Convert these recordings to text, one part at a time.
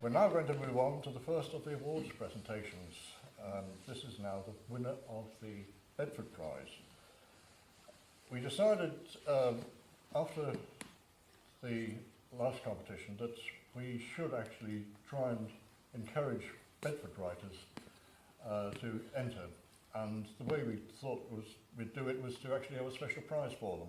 We're now going to move on to the first of the awards presentations. This is now the winner of the Bedford Prize. We decided after the last competition that we should actually try and encourage Bedford writers to enter. And the way we thought we'd do it was to actually have a special prize for them.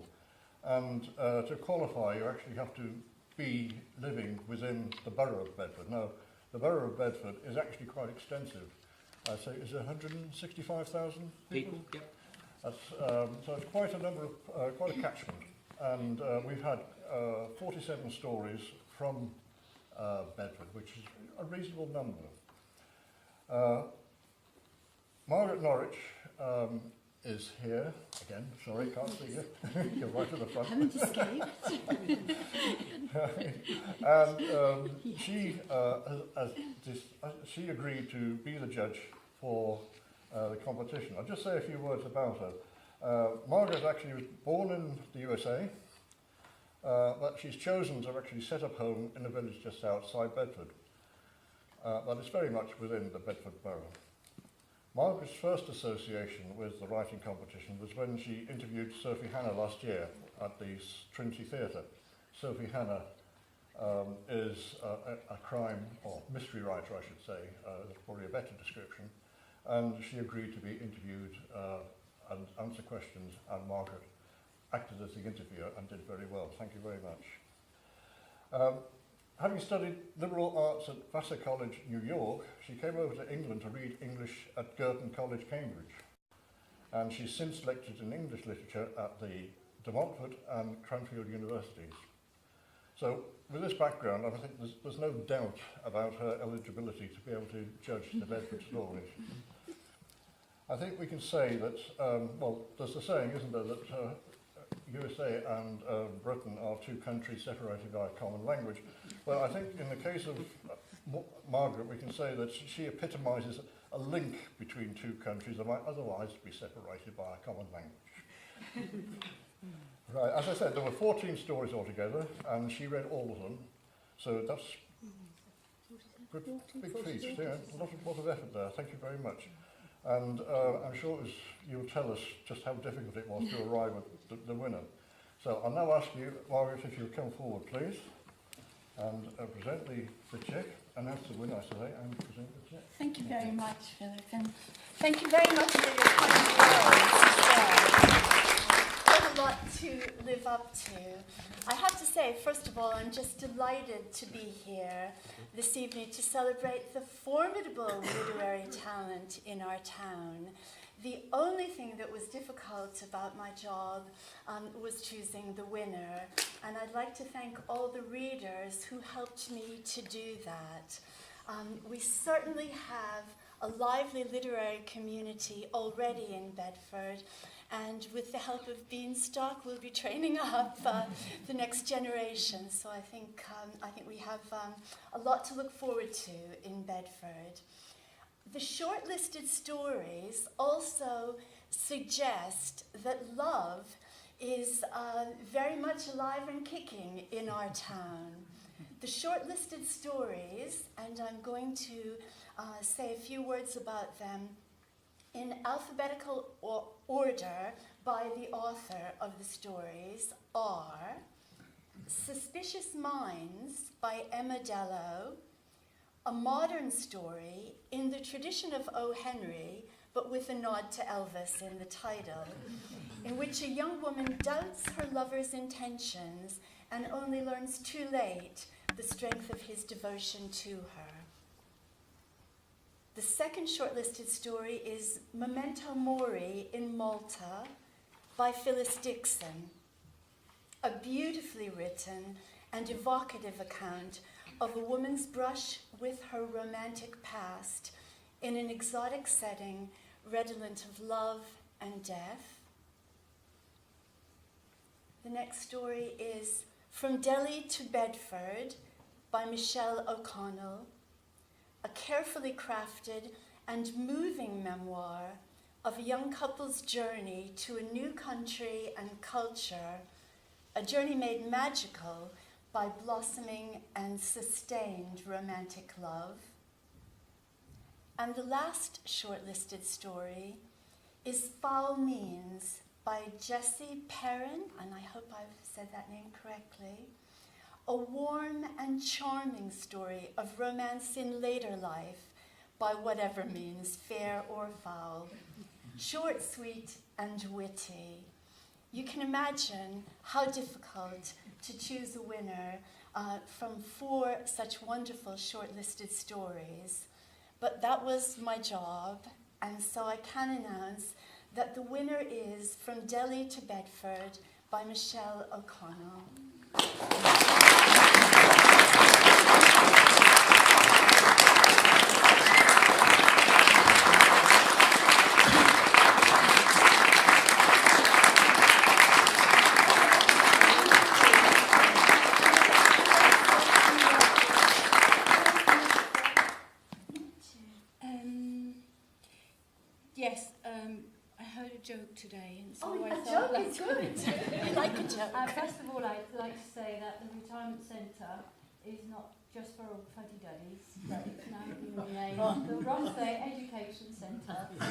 And to qualify, you actually have to be living within the borough of Bedford. Now, the borough of Bedford is actually quite extensive. I'd say, is it 165,000 people? Yep. That's, so it's quite a number of, quite a catchment. And we've had 47 stories from Bedford, which is a reasonable number. Margaret Norwich is here. Again, sorry, can't see you. You're right at the front. Haven't escaped. And she agreed to be the judge for the competition. I'll just say a few words about her. Margaret actually was born in the USA, but she's chosen to actually set up home in a village just outside Bedford. But it's very much within the Bedford borough. Margaret's first association with the writing competition was when she interviewed Sophie Hannah last year at the Trinity Theatre. Sophie Hannah is a crime, or mystery writer I should say, that's probably a better description, and she agreed to be interviewed and answer questions, and Margaret acted as the interviewer and did very well. Thank you very much. Having studied liberal arts at Vassar College, New York, she came over to England to read English at Girton College, Cambridge. And she's since lectured in English literature at the De Montfort and Cranfield universities. So with this background, I think there's no doubt about her eligibility to be able to judge the Bedford stories. I think we can say that, well, there's a saying, isn't there, that USA and Britain are two countries separated by a common language. Well, I think in the case of Margaret, we can say that she epitomises a link between two countries that might otherwise be separated by a common language. Right, as I said, there were 14 stories altogether, and she read all of them. So that's good, big feat, yeah, a lot of effort there. Thank you very much. And I'm sure you'll tell us just how difficult it was to arrive at the winner. So I'll now ask you, Margaret, if you'll come forward, please, and present the cheque, announce the winner, I say, and present the cheque. Thank you very much, Philip, and thank you very much for your kind words. There's a lot to live up to. I have to say, first of all, I'm just delighted to be here this evening to celebrate the formidable literary talent in our town. The only thing that was difficult about my job was choosing the winner, and I'd like to thank all the readers who helped me to do that. We certainly have a lively literary community already in Bedford, and with the help of Beanstalk, we'll be training up the next generation. So I think we have a lot to look forward to in Bedford. The shortlisted stories also suggest that love is very much alive and kicking in our town. The shortlisted stories, and I'm going to say a few words about them in alphabetical order by the author of the stories, are Suspicious Minds by Emma Dello, a modern story in the tradition of O. Henry, but with a nod to Elvis in the title, in which a young woman doubts her lover's intentions and only learns too late the strength of his devotion to her. The second shortlisted story is Memento Mori in Malta by Phyllis Dixon, a beautifully written and evocative account of a woman's brush with her romantic past in an exotic setting redolent of love and death. The next story is From Delhi to Bedford by Michelle O'Connell, a carefully crafted and moving memoir of a young couple's journey to a new country and culture, a journey made magical by blossoming and sustained romantic love. And the last shortlisted story is Foul Means by Jessie Perrin, and I hope I've said that name correctly. A warm and charming story of romance in later life by whatever means, fair or foul. Short, sweet, and witty. You can imagine how difficult to choose a winner from 4 such wonderful shortlisted stories. But that was my job, and so I can announce that the winner is From Delhi to Bedford by Michelle O'Connell. Yes, I heard a joke today, and so I a thought joke is good. I like a joke. First of all, I'd like to say that the retirement centre is not just for old fuddy-duddies, but it's now being renamed the Rothway Education Centre, so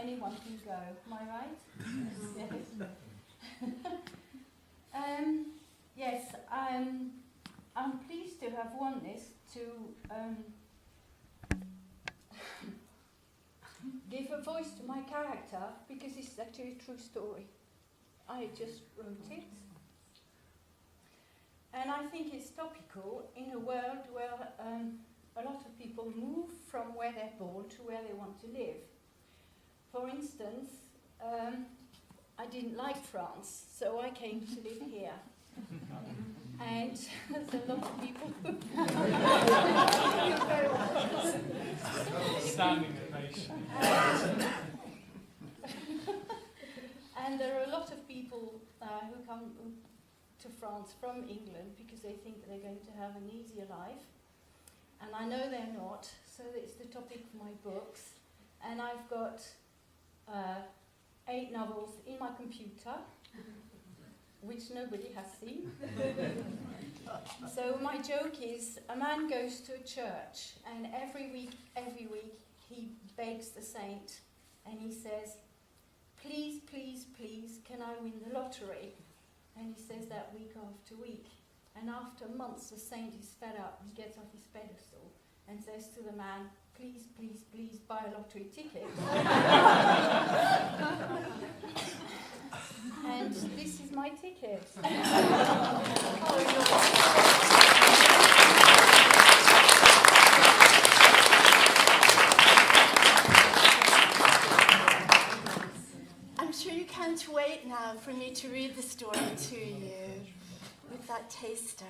anyone can go. Am I right? Yes. Yes, I'm pleased to have won this to give a voice to my character, because it's actually a true story. I just wrote it. And I think it's topical in a world where a lot of people move from where they're born to where they want to live. For instance, I didn't like France, so I came to live here. And there's a lot of people who... You're very welcome. Standing ovation. And there are a lot of people who come to France from England because they think they're going to have an easier life. And I know they're not, so it's the topic of my books. And I've got 8 novels in my computer, which nobody has seen. So my joke is, a man goes to a church, and every week, he begs the saint, and he says, please, please, please, can I win the lottery? And he says that week after week. And after months, the saint is fed up and gets off his pedestal and says to the man, please, please, please buy a lottery ticket. And this is my ticket. I'm sure you can't wait now for me to read the story to you with that taster.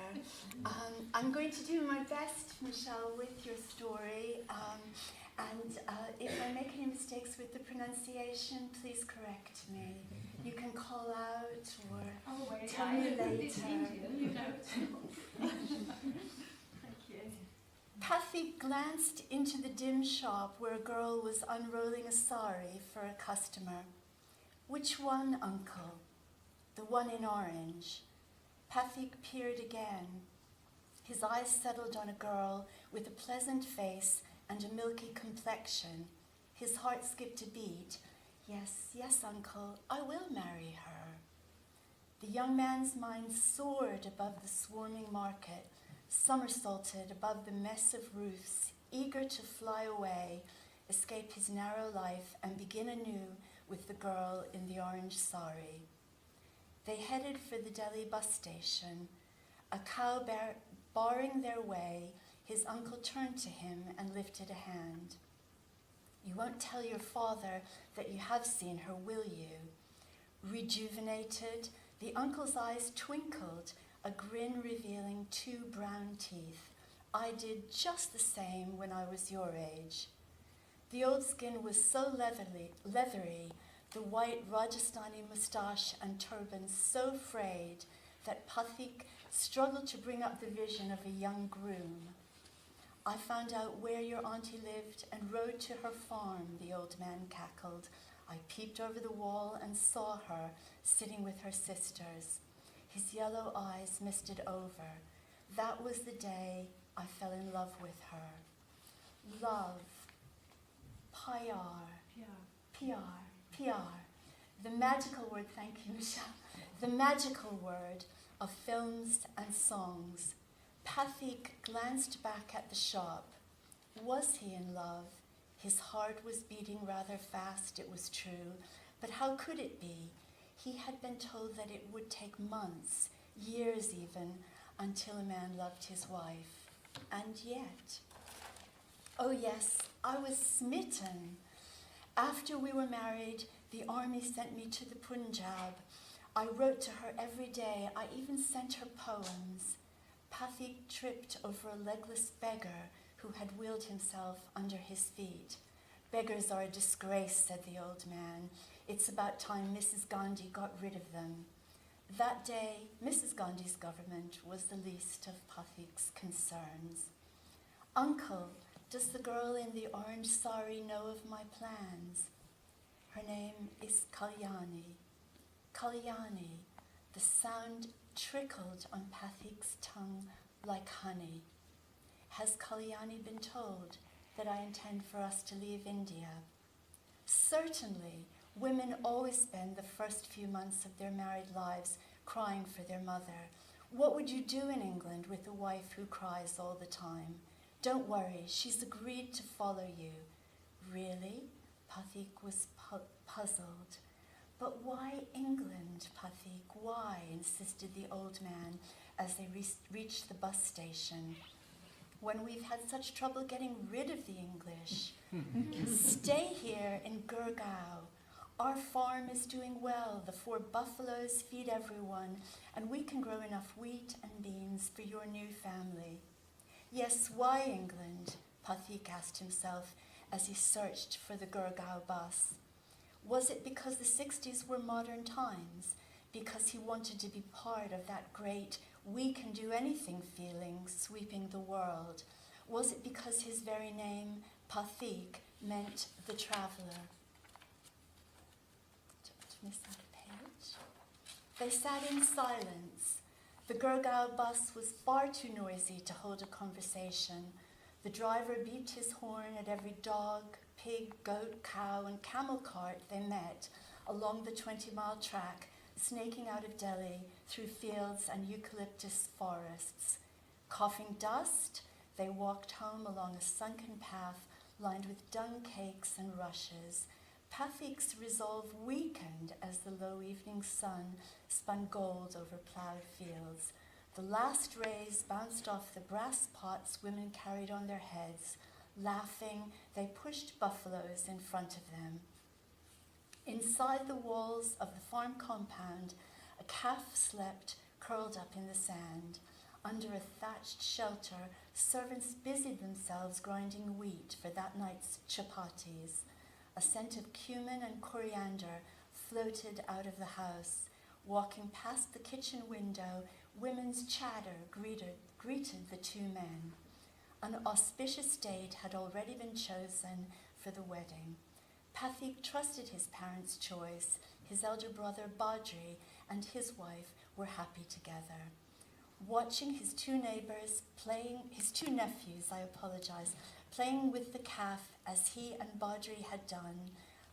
I'm going to do my best, Michelle, with your story. And if I make any mistakes with the pronunciation, please correct me. You can call out or tell me later. Thank you. Pathy glanced into the dim shop where a girl was unrolling a sari for a customer. Which one, uncle? The one in orange. Pathy peered again. His eyes settled on a girl with a pleasant face and a milky complexion. His heart skipped a beat. Yes, yes, uncle, I will marry her. The young man's mind soared above the swarming market, somersaulted above the mess of roofs, eager to fly away, escape his narrow life, and begin anew with the girl in the orange sari. They headed for the Delhi bus station. A cow barring their way, his uncle turned to him and lifted a hand. You won't tell your father that you have seen her, will you? Rejuvenated, the uncle's eyes twinkled, a grin revealing 2 brown teeth. I did just the same when I was your age. The old skin was so leathery, the white Rajasthani moustache and turban so frayed that Pathik struggled to bring up the vision of a young groom. I found out where your auntie lived and rode to her farm, the old man cackled. I peeped over the wall and saw her sitting with her sisters. His yellow eyes misted over. That was the day I fell in love with her. Love. PR. The magical word, thank you, Michelle. The magical word of films and songs. Pathik glanced back at the shop. Was he in love? His heart was beating rather fast, it was true, but how could it be? He had been told that it would take months, years even, until a man loved his wife. And yet, oh yes, I was smitten. After we were married, the army sent me to the Punjab. I wrote to her every day. I even sent her poems. Pathik tripped over a legless beggar who had wheeled himself under his feet. Beggars are a disgrace, said the old man. It's about time Mrs. Gandhi got rid of them. That day, Mrs. Gandhi's government was the least of Pathik's concerns. Uncle, does the girl in the orange sari know of my plans? Her name is Kalyani. Kalyani. The sound trickled on Pathik's tongue like honey. Has Kalyani been told that I intend for us to leave India? Certainly, women always spend the first few months of their married lives crying for their mother. What would you do in England with a wife who cries all the time? Don't worry, she's agreed to follow you. Really? Pathik was puzzled. But why England, Pathik? Why? Insisted the old man as they reached the bus station. When we've had such trouble getting rid of the English. Stay here in Gurgaon. Our farm is doing well. The 4 buffaloes feed everyone, and we can grow enough wheat and beans for your new family. Yes, why England? Pathik asked himself as he searched for the Gurgaon bus. Was it because the 60s were modern times? Because he wanted to be part of that great we can do anything feeling sweeping the world? Was it because his very name, Pathik, meant the traveler? Don't miss out a page. They sat in silence. The Gurgaon bus was far too noisy to hold a conversation. The driver beeped his horn at every dog, pig, goat, cow, and camel cart they met along the 20-mile track, snaking out of Delhi through fields and eucalyptus forests. Coughing dust, they walked home along a sunken path lined with dung cakes and rushes. Pathik's resolve weakened as the low evening sun spun gold over ploughed fields. The last rays bounced off the brass pots women carried on their heads. Laughing, they pushed buffaloes in front of them. Inside the walls of the farm compound, a calf slept, curled up in the sand. Under a thatched shelter, servants busied themselves grinding wheat for that night's chapatis. A scent of cumin and coriander floated out of the house. Walking past the kitchen window, women's chatter greeted the 2 men. An auspicious date had already been chosen for the wedding. Pathik trusted his parents' choice. His elder brother Badri and his wife were happy together. Watching his 2 nephews, playing with the calf as he and Badri had done,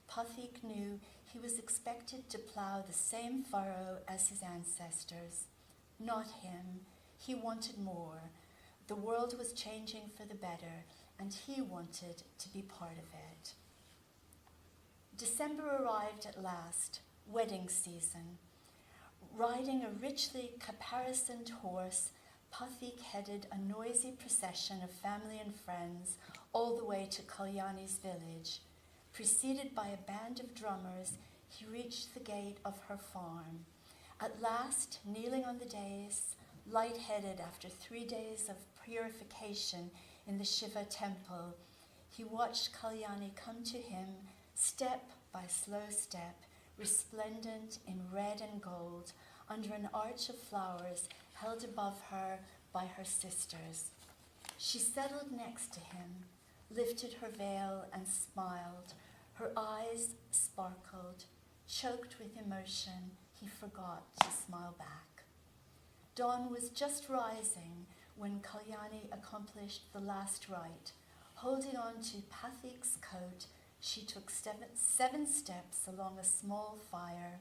Pathik knew he was expected to plough the same furrow as his ancestors. Not him. He wanted more. The world was changing for the better, and he wanted to be part of it. December arrived at last, wedding season. Riding a richly caparisoned horse, Pathik headed a noisy procession of family and friends all the way to Kalyani's village. Preceded by a band of drummers, he reached the gate of her farm. At last, kneeling on the dais, light-headed after 3 days of purification in the Shiva temple, he watched Kalyani come to him step by slow step, resplendent in red and gold, under an arch of flowers held above her by her sisters. She settled next to him, lifted her veil and smiled. Her eyes sparkled. Choked with emotion, he forgot to smile back. Dawn was just rising when Kalyani accomplished the last rite. Holding on to Pathik's coat, she took seven steps along a small fire,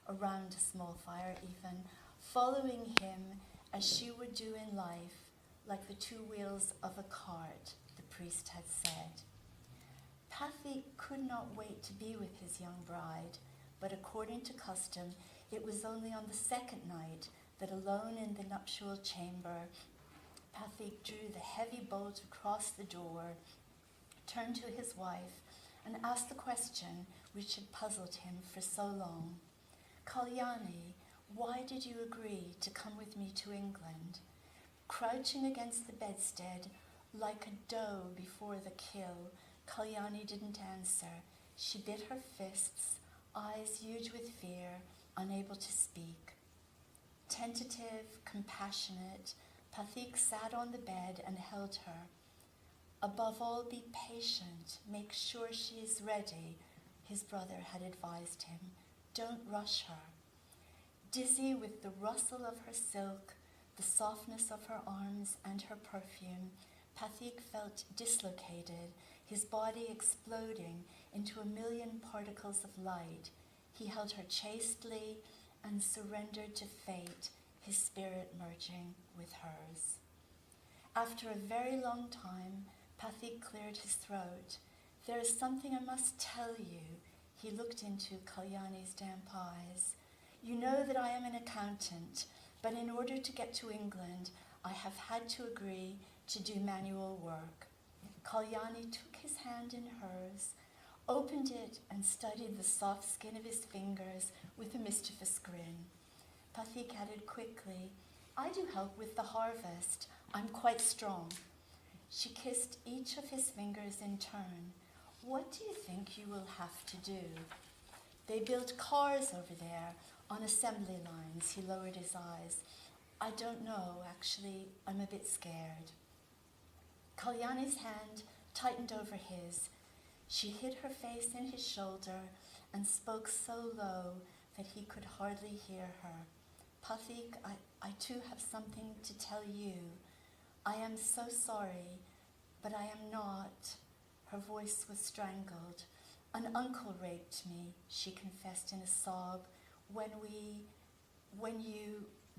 around a small fire even, following him as she would do in life, like the two wheels of a cart, the priest had said. Pathik could not wait to be with his young bride, but according to custom, it was only on the second night that, alone in the nuptial chamber, Pathik drew the heavy bolt across the door, turned to his wife, and asked the question which had puzzled him for so long. Kalyani, why did you agree to come with me to England? Crouching against the bedstead, like a doe before the kill, Kalyani didn't answer. She bit her fists, eyes huge with fear, unable to speak. Tentative, compassionate, Pathik sat on the bed and held her. Above all, be patient. Make sure she is ready, his brother had advised him. Don't rush her. Dizzy with the rustle of her silk, the softness of her arms and her perfume, Pathik felt dislocated, his body exploding into a million particles of light. He held her chastely and surrendered to fate, his spirit merging with hers. After a very long time, Pathik cleared his throat. There is something I must tell you. He looked into Kalyani's damp eyes. You know that I am an accountant, but in order to get to England, I have had to agree to do manual work. Kalyani took his hand in hers, opened it, and studied the soft skin of his fingers with a mischievous grin. Pathik added quickly, I do help with the harvest. I'm quite strong. She kissed each of his fingers in turn. What do you think you will have to do? They build cars over there on assembly lines. He lowered his eyes. I don't know, actually. I'm a bit scared. Kalyani's hand tightened over his. She hid her face in his shoulder and spoke so low that he could hardly hear her. Pathik, I too have something to tell you. I am so sorry, but I am not. Her voice was strangled. An uncle raped me, she confessed in a sob.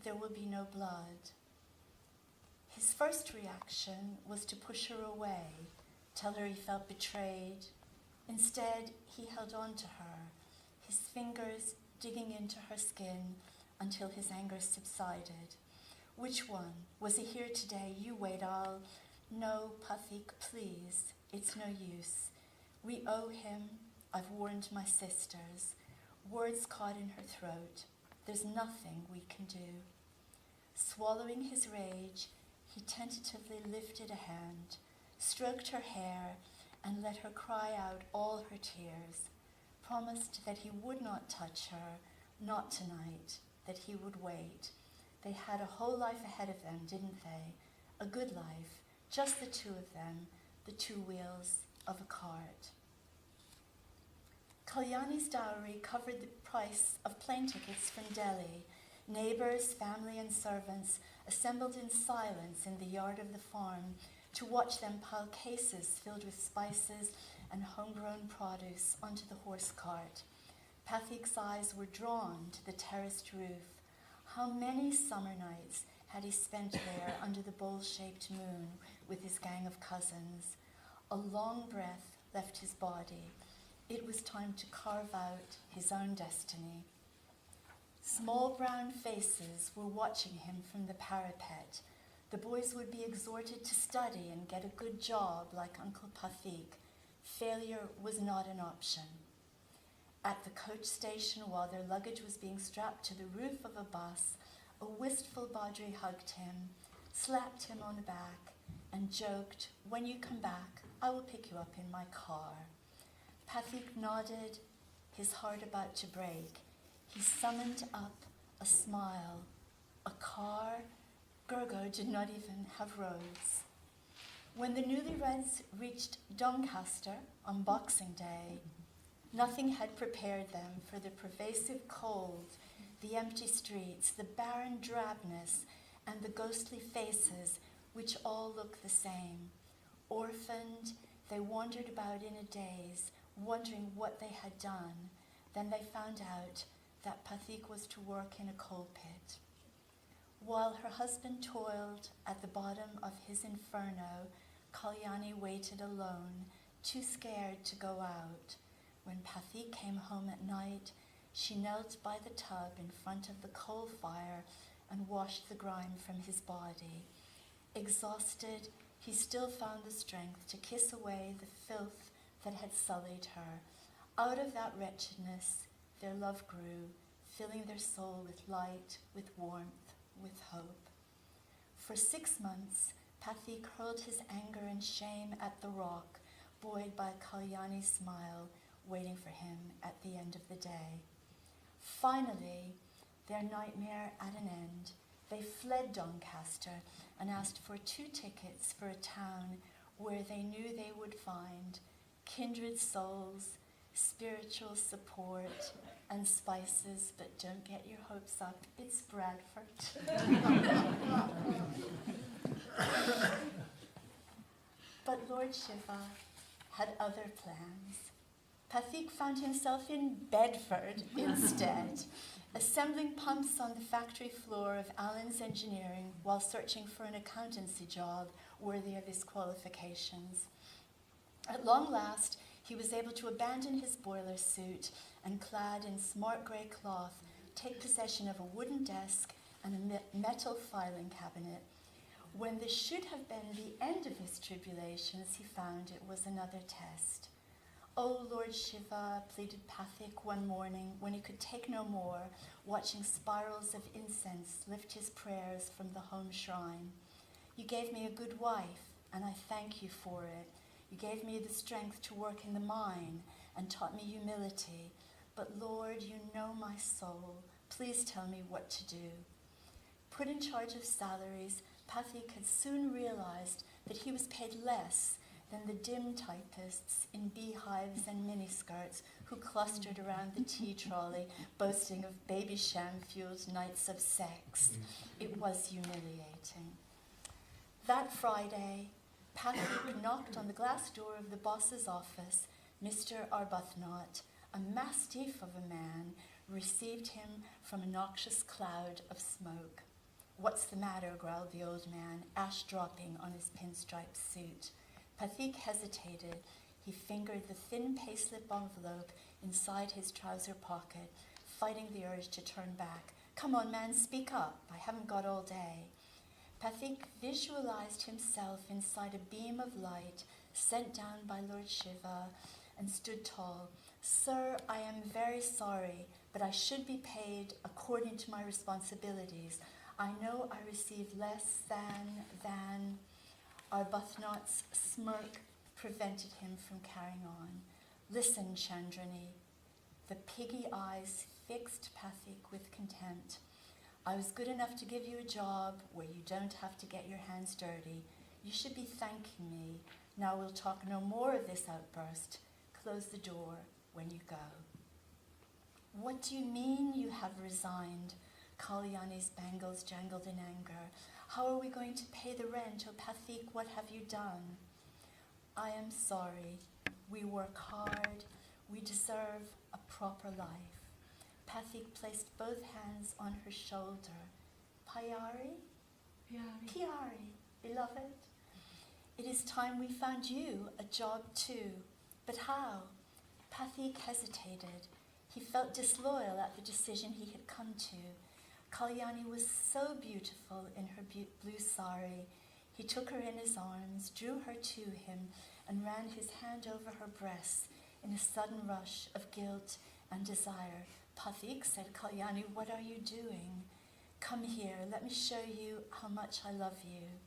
There will be no blood. His first reaction was to push her away, tell her he felt betrayed. Instead, he held on to her, his fingers digging into her skin until his anger subsided. Which one? Was he here today? You wait, No, Pathik, please. It's no use. We owe him. I've warned my sisters. Words caught in her throat. There's nothing we can do. Swallowing his rage, he tentatively lifted a hand, stroked her hair, and let her cry out all her tears, promised that he would not touch her, not tonight, that he would wait. They had a whole life ahead of them, didn't they? A good life, just the two of them, the two wheels of a cart. Kalyani's dowry covered the price of plane tickets from Delhi. Neighbors, family, and servants assembled in silence in the yard of the farm to watch them pile cases filled with spices and homegrown produce onto the horse cart. Pathik's eyes were drawn to the terraced roof. How many summer nights had he spent there under the bowl-shaped moon with his gang of cousins? A long breath left his body. It was time to carve out his own destiny. Small brown faces were watching him from the parapet. The boys would be exhorted to study and get a good job like Uncle Pathik. Failure was not an option. At the coach station, while their luggage was being strapped to the roof of a bus, a wistful Badri hugged him, slapped him on the back, and joked, when you come back, I will pick you up in my car. Pathik nodded, his heart about to break. He summoned up a smile. A car? Gurgo did not even have roads. When the newlyweds reached Doncaster on Boxing Day, nothing had prepared them for the pervasive cold, the empty streets, the barren drabness, and the ghostly faces which all look the same. Orphaned, they wandered about in a daze, wondering what they had done. Then they found out that Pathik was to work in a coal pit. While her husband toiled at the bottom of his inferno, Kalyani waited alone, too scared to go out. When Pathik came home at night, she knelt by the tub in front of the coal fire and washed the grime from his body. Exhausted, he still found the strength to kiss away the filth that had sullied her. Out of that wretchedness, their love grew, filling their soul with light, with warmth, with hope. For 6 months, Pathik hurled his anger and shame at the rock, buoyed by Kalyani's smile, waiting for him at the end of the day. Finally, their nightmare at an end, they fled Doncaster and asked for 2 tickets for a town where they knew they would find kindred souls, spiritual support, and spices, but don't get your hopes up, it's Bradford. But Lord Shiva had other plans. Pathik found himself in Bedford instead, assembling pumps on the factory floor of Allen's Engineering while searching for an accountancy job worthy of his qualifications. At long last, he was able to abandon his boiler suit and, clad in smart grey cloth, take possession of a wooden desk and a metal filing cabinet. When this should have been the end of his tribulations, he found it was another test. "Oh, Lord Shiva," pleaded Pathik one morning when he could take no more, watching spirals of incense lift his prayers from the home shrine. "You gave me a good wife, and I thank you for it. You gave me the strength to work in the mine and taught me humility. But Lord, you know my soul. Please tell me what to do." Put in charge of salaries, Pathik had soon realized that he was paid less than the dim typists in beehives and miniskirts who clustered around the tea trolley, boasting of baby sham-fueled nights of sex. It was humiliating. That Friday, Pathik knocked on the glass door of the boss's office. Mr. Arbuthnot, a mastiff of a man, received him from a noxious cloud of smoke. "What's the matter?" growled the old man, ash dropping on his pinstripe suit. Pathik hesitated. He fingered the thin payslip envelope inside his trouser pocket, fighting the urge to turn back. "Come on, man, speak up. I haven't got all day." Pathik visualized himself inside a beam of light sent down by Lord Shiva and stood tall. "Sir, I am very sorry, but I should be paid according to my responsibilities. I know I receive less than... Arbuthnot's smirk prevented him from carrying on. "Listen, Chandrani." The piggy eyes fixed Pathik with contempt. "I was good enough to give you a job where you don't have to get your hands dirty. You should be thanking me. Now we'll talk no more of this outburst. Close the door when you go." "What do you mean you have resigned?" Kalyani's bangles jangled in anger. "How are we going to pay the rent? Oh, Pathik, what have you done?" "I am sorry. We work hard. We deserve a proper life." Pathik placed both hands on her shoulder. "Pyari? Pyari, beloved. It is time we found you a job too. But how?" Pathik hesitated. He felt disloyal at the decision he had come to. Kalyani was so beautiful in her blue sari. He took her in his arms, drew her to him, and ran his hand over her breasts in a sudden rush of guilt and desire. "Pathik," said Kalyani, "what are you doing? Come here, let me show you how much I love you."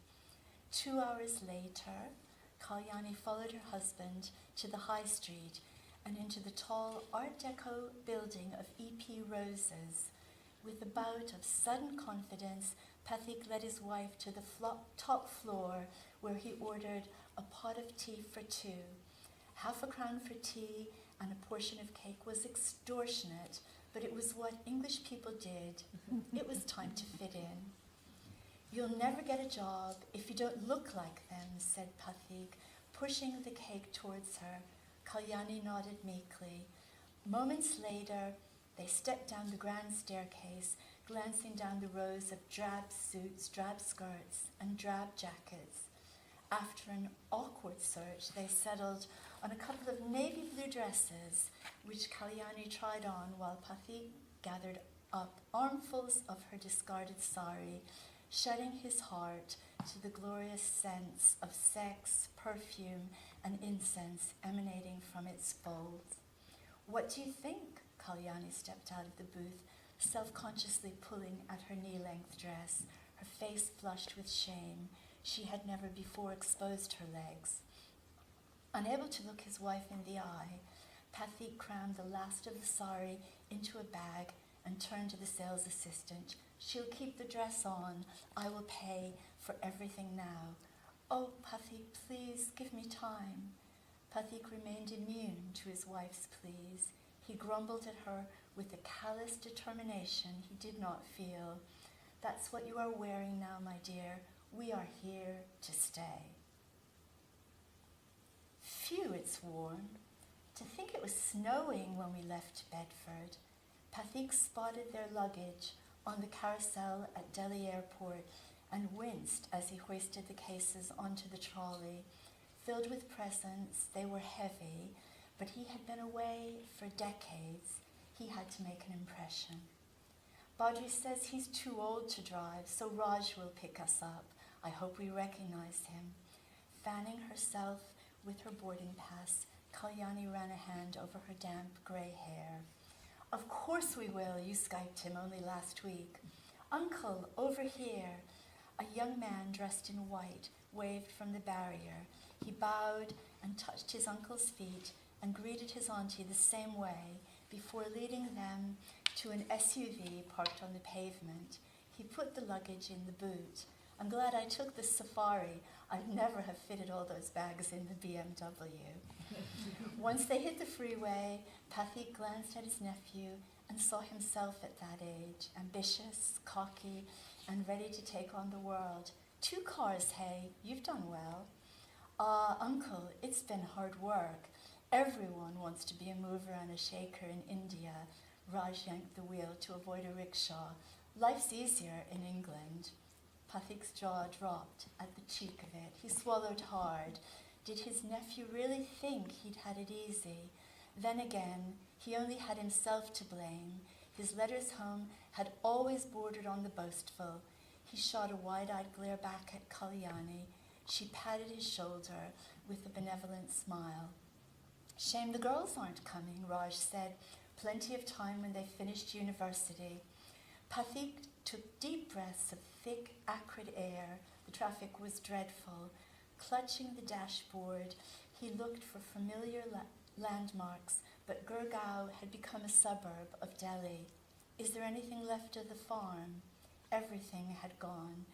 2 hours later, Kalyani followed her husband to the high street and into the tall Art Deco building of E.P. Roses. With a bout of sudden confidence, Pathik led his wife to the top floor, where he ordered a pot of tea for 2. Half a crown for tea and a portion of cake was extortionate, but it was what English people did. It was time to fit in. "You'll never get a job if you don't look like them," said Pathik, pushing the cake towards her. Kalyani nodded meekly. Moments later, they stepped down the grand staircase, glancing down the rows of drab suits, drab skirts, and drab jackets. After an awkward search, they settled on a couple of navy blue dresses, which Kalyani tried on while Pathik gathered up armfuls of her discarded sari, shutting his heart to the glorious scents of sex, perfume, and incense emanating from its folds. "What do you think?" Kalyani stepped out of the booth, self-consciously pulling at her knee-length dress, her face flushed with shame. She had never before exposed her legs. Unable to look his wife in the eye, Pathik crammed the last of the sari into a bag and turned to the sales assistant. "She'll keep the dress on. I will pay for everything now." "Oh, Pathik, please, give me time." Pathik remained immune to his wife's pleas. He grumbled at her with a callous determination he did not feel. "That's what you are wearing now, my dear. We are here to stay." Phew, it's warm. To think it was snowing when we left Bedford. Pathik spotted their luggage on the carousel at Delhi Airport and winced as he hoisted the cases onto the trolley. Filled with presents, they were heavy, but he had been away for decades. He had to make an impression. "Badri says he's too old to drive, so Raj will pick us up. I hope we recognize him." Fanning herself with her boarding pass, Kalyani ran a hand over her damp grey hair. "Of course we will. You Skyped him only last week." "Uncle, over here." A young man dressed in white waved from the barrier. He bowed and touched his uncle's feet and greeted his auntie the same way before leading them to an SUV parked on the pavement. He put the luggage in the boot. "I'm glad I took the safari. I'd never have fitted all those bags in the BMW." Once they hit the freeway, Pathik glanced at his nephew and saw himself at that age, ambitious, cocky, and ready to take on the world. "2 cars, hey? You've done well." Uncle, it's been hard work. Everyone wants to be a mover and a shaker in India." Raj yanked the wheel to avoid a rickshaw. "Life's easier in England." Pathik's jaw dropped at the cheek of it. He swallowed hard. Did his nephew really think he'd had it easy? Then again, he only had himself to blame. His letters home had always bordered on the boastful. He shot a wide-eyed glare back at Kalyani. She patted his shoulder with a benevolent smile. "Shame the girls aren't coming," Raj said. "Plenty of time when they finished university." Pathik took deep breaths of thick, acrid air. The traffic was dreadful. Clutching the dashboard, he looked for familiar landmarks, but Gurgaon had become a suburb of Delhi. "Is there anything left of the farm?" Everything had gone.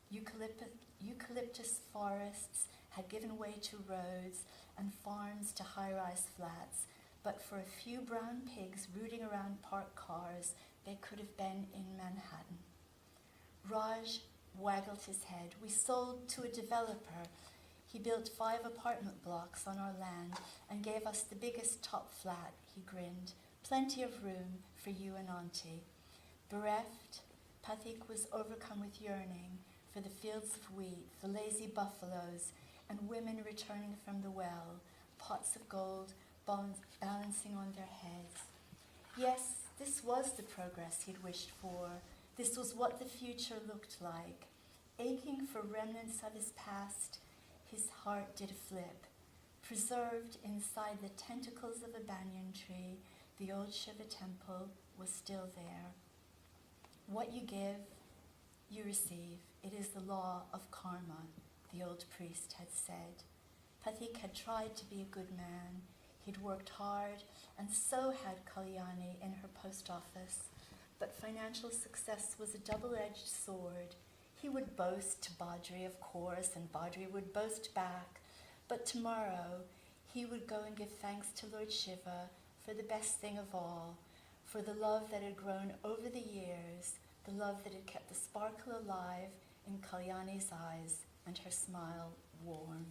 Eucalyptus forests had given way to roads and farms to high-rise flats, but for a few brown pigs rooting around parked cars, they could have been in Manhattan. Raj waggled his head. "We sold to a developer. He built 5 apartment blocks on our land and gave us the biggest top flat," he grinned. "Plenty of room for you and Auntie." Bereft, Pathik was overcome with yearning for the fields of wheat, the lazy buffaloes, and women returning from the well, pots of gold balancing on their heads. Yes, this was the progress he'd wished for. This was what the future looked like. Aching for remnants of his past, his heart did a flip. Preserved inside the tentacles of a banyan tree, the old Shiva temple was still there. What you give, you receive. It is the law of karma, the old priest had said. Pathik had tried to be a good man. He'd worked hard, and so had Kalyani in her post office. But financial success was a double-edged sword. He would boast to Badri, of course, and Badri would boast back. But tomorrow, he would go and give thanks to Lord Shiva for the best thing of all, for the love that had grown over the years, the love that had kept the sparkle alive in Kalyani's eyes and her smile warm.